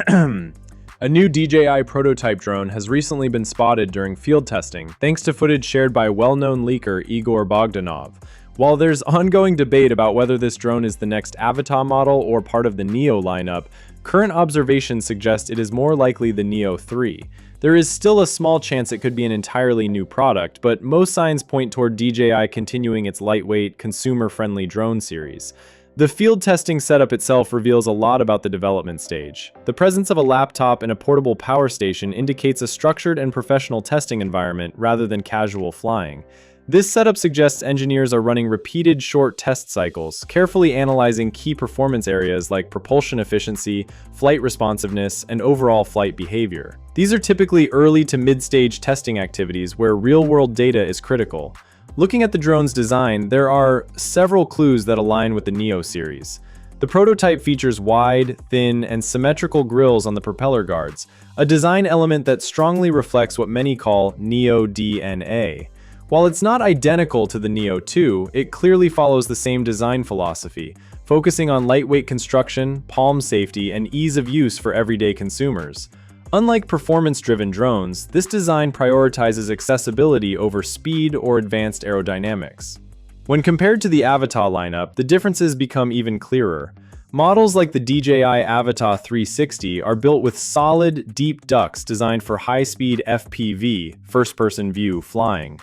A new DJI prototype drone has recently been spotted during field testing, thanks to footage shared by well-known leaker Igor Bogdanov. While there's ongoing debate about whether this drone is the next Avatar model or part of the Neo lineup, current observations suggest it is more likely the Neo 3. There is still a small chance it could be an entirely new product, but most signs point toward DJI continuing its lightweight, consumer-friendly drone series. The field testing setup itself reveals a lot about the development stage. The presence of a laptop and a portable power station indicates a structured and professional testing environment rather than casual flying. This setup suggests engineers are running repeated short test cycles, carefully analyzing key performance areas like propulsion efficiency, flight responsiveness, and overall flight behavior. These are typically early to mid-stage testing activities where real-world data is critical. Looking at the drone's design, there are several clues that align with the Neo series. The prototype features wide, thin, and symmetrical grills on the propeller guards, a design element that strongly reflects what many call Neo DNA. While it's not identical to the Neo 2, it clearly follows the same design philosophy, focusing on lightweight construction, palm safety, and ease of use for everyday consumers. Unlike performance-driven drones, this design prioritizes accessibility over speed or advanced aerodynamics. When compared to the Avatar lineup, the differences become even clearer. Models like the DJI Avatar 360 are built with solid, deep ducts designed for high-speed FPV, first-person view, flying.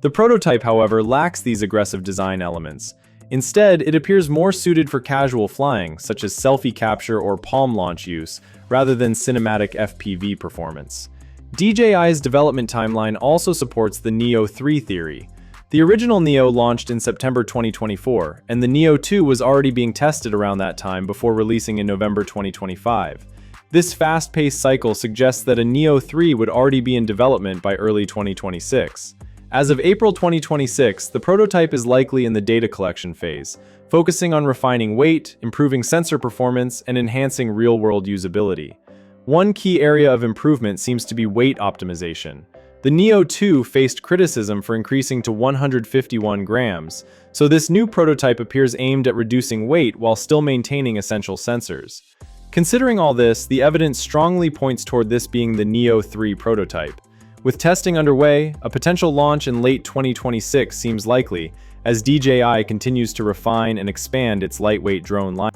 The prototype, however, lacks these aggressive design elements. Instead, it appears more suited for casual flying, such as selfie capture or palm launch use, rather than cinematic FPV performance. DJI's development timeline also supports the Neo 3 theory. The original Neo launched in September 2024, and the Neo 2 was already being tested around that time before releasing in November 2025. This fast-paced cycle suggests that a Neo 3 would already be in development by early 2026. As of April 2026, the prototype is likely in the data collection phase, focusing on refining weight, improving sensor performance, and enhancing real-world usability. One key area of improvement seems to be weight optimization. The Neo 2 faced criticism for increasing to 151 grams, so this new prototype appears aimed at reducing weight while still maintaining essential sensors. Considering all this, the evidence strongly points toward this being the Neo 3 prototype. With testing underway, a potential launch in late 2026 seems likely, as DJI continues to refine and expand its lightweight drone line.